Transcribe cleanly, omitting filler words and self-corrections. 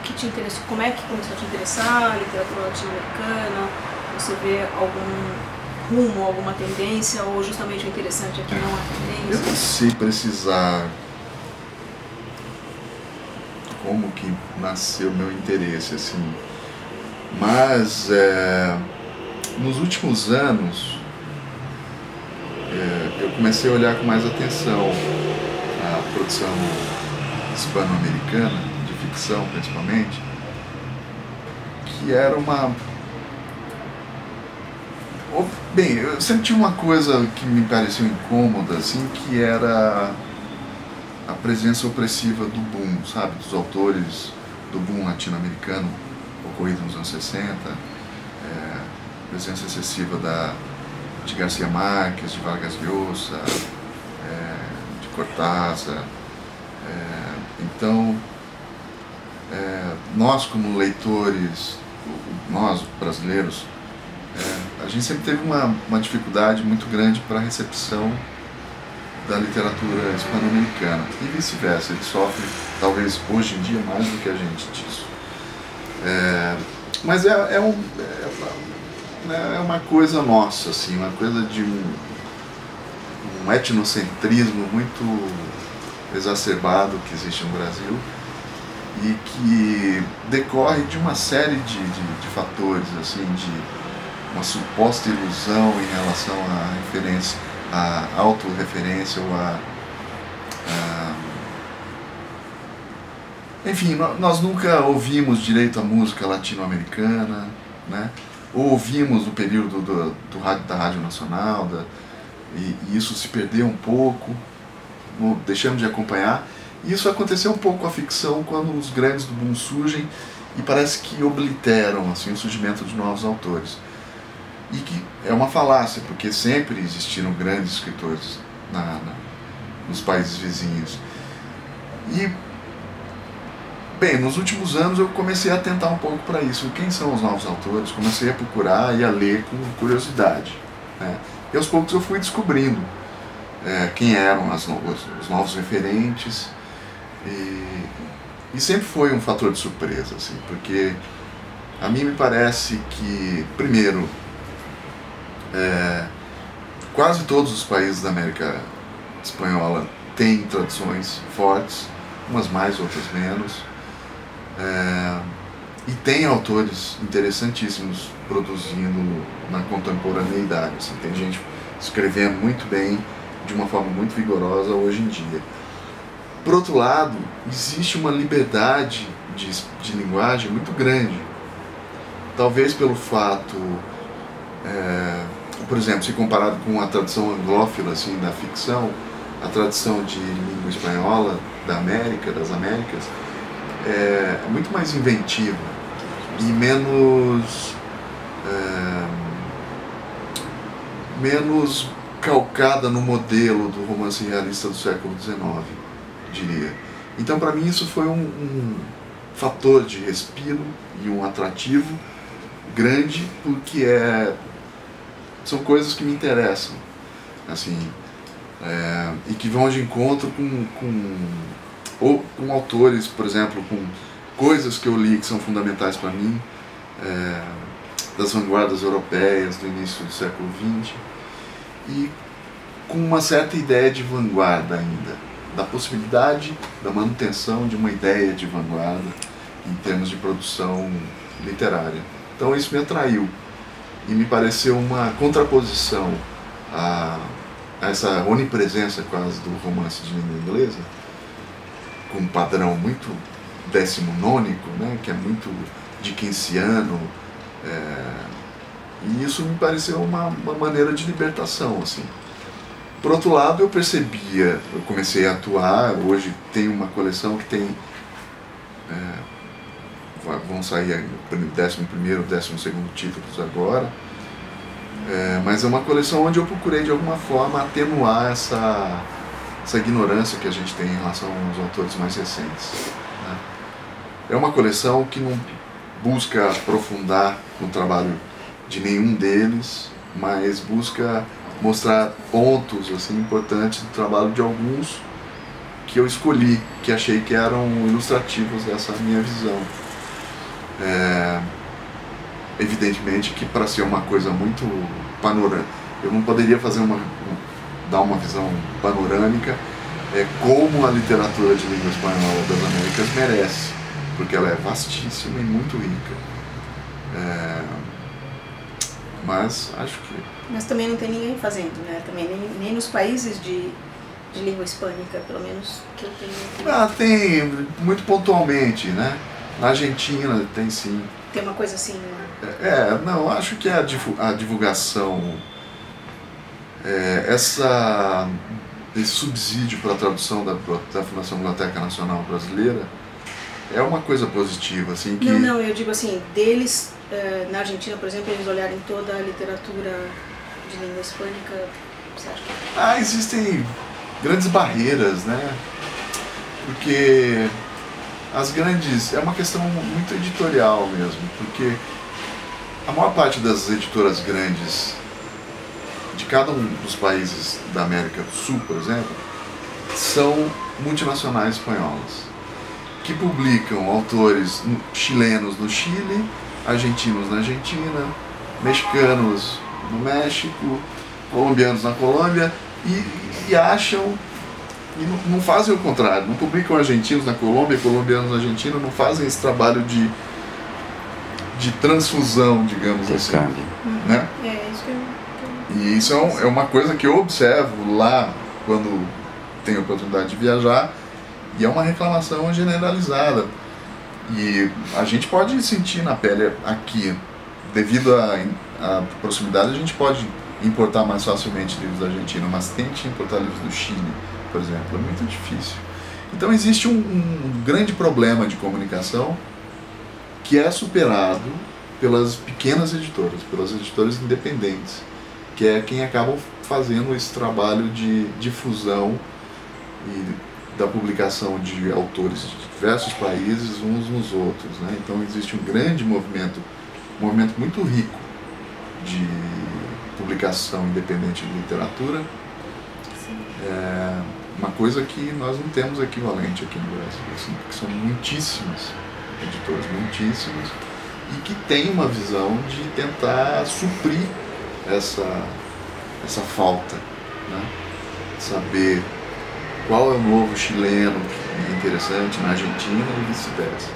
que te interessou, como é que começou a te interessar a literatura latino-americana? Você vê algum rumo, alguma tendência, ou justamente o interessante é que não há tendência? Eu não sei precisar como que nasceu meu interesse, assim, mas nos últimos anos eu comecei a olhar com mais atenção a produção hispano-americana, de ficção principalmente, que era uma... Bem, eu sempre tinha uma coisa que me pareceu incômoda, assim, que era a presença opressiva do boom, sabe? Dos autores do boom latino-americano ocorrido nos anos 60, presença excessiva de Garcia Marques, de Vargas Llosa, de Cortázar. Então, nós como leitores, nós brasileiros, a gente sempre teve uma dificuldade muito grande para a recepção da literatura hispano-americana e vice-versa. Ele sofre, talvez hoje em dia, mais do que a gente disso. Mas é uma coisa nossa, assim, uma coisa de um etnocentrismo muito exacerbado que existe no Brasil e que decorre de uma série de fatores, assim, de uma suposta ilusão em relação à referência, à autorreferência ou enfim, nós nunca ouvimos direito a música latino-americana, né? Ou ouvimos no período da Rádio Nacional, e isso se perdeu um pouco, deixamos de acompanhar. E isso aconteceu um pouco com a ficção quando os grandes do boom surgem e parece que obliteram, assim, o surgimento de novos autores. E que é uma falácia, porque sempre existiram grandes escritores nos países vizinhos. E, bem, nos últimos anos eu comecei a atentar um pouco para isso. Quem são os novos autores? Comecei a procurar e a ler com curiosidade, né? E aos poucos eu fui descobrindo quem eram os novos referentes. E sempre foi um fator de surpresa, assim, porque a mim me parece que, primeiro, quase todos os países da América Espanhola têm tradições fortes, umas mais, outras menos, e tem autores interessantíssimos produzindo na contemporaneidade, assim, tem gente escrevendo muito bem, de uma forma muito vigorosa hoje em dia. Por outro lado, existe uma liberdade de linguagem muito grande, talvez pelo fato, por exemplo, se comparado com a tradição anglófila, assim, da ficção, a tradição de língua espanhola das Américas é muito mais inventiva e menos calcada no modelo do romance realista do século XIX, diria. Então, para mim, isso foi um fator de respiro e um atrativo grande, porque são coisas que me interessam, assim, e que vão de encontro com autores, por exemplo, com coisas que eu li que são fundamentais para mim, das vanguardas europeias do início do século XX, e com uma certa ideia de vanguarda ainda, da possibilidade da manutenção de uma ideia de vanguarda em termos de produção literária. Então isso me atraiu e me pareceu uma contraposição a essa onipresença quase do romance de língua inglesa, com um padrão muito decimonônico, né, que é muito dickensiano, e isso me pareceu uma maneira de libertação, assim. Por outro lado, eu comecei a atuar, hoje tem uma coleção que tem, vão sair o 11º, 12º títulos agora, mas é uma coleção onde eu procurei de alguma forma atenuar essa ignorância que a gente tem em relação aos autores mais recentes, né? É uma coleção que não busca aprofundar no trabalho de nenhum deles, mas busca mostrar pontos, assim, importantes do trabalho de alguns que eu escolhi, que achei que eram ilustrativos dessa minha visão. Evidentemente que para ser uma coisa muito panorâmica, eu não poderia dar uma visão panorâmica como a literatura de língua espanhola das Américas merece, porque ela é vastíssima e muito rica. Mas acho que... Mas também não tem ninguém fazendo, né? Também nem nos países de língua hispânica, pelo menos que eu tenho. Tem, muito pontualmente, né? Na Argentina tem sim. Tem uma coisa assim, né? Não, acho que a divulgação, esse subsídio para a tradução da Fundação Biblioteca Nacional Brasileira é uma coisa positiva, assim, que... Não, eu digo assim, deles, na Argentina, por exemplo, eles olharem toda a literatura de língua hispânica, você acha que... Existem grandes barreiras, né? Porque as grandes... É uma questão muito editorial mesmo, porque a maior parte das editoras grandes de cada um dos países da América do Sul, por exemplo, são multinacionais espanholas, que publicam autores chilenos no Chile, argentinos na Argentina, mexicanos no México, colombianos na Colômbia, e acham, e não fazem o contrário, não publicam argentinos na Colômbia, colombianos na Argentina, não fazem esse trabalho de transfusão, digamos assim. Né? Isso que eu... E isso é uma coisa que eu observo lá quando tenho a oportunidade de viajar, e é uma reclamação generalizada. E a gente pode sentir na pele aqui, devido à proximidade, a gente pode importar mais facilmente livros da Argentina, mas tente importar livros do Chile, por exemplo, é muito difícil. Então existe um grande problema de comunicação que é superado pelas pequenas editoras, pelas editoras independentes, que é quem acabam fazendo esse trabalho de difusão e da publicação de autores de diversos países uns nos outros, né? Então existe um grande movimento muito rico de publicação independente de literatura. Uma coisa que nós não temos equivalente aqui no Brasil, assim, porque são muitíssimas editoras, muitíssimas, e que tem uma visão de tentar suprir essa falta, né? Saber qual é o novo chileno que é interessante na Argentina e vice-versa.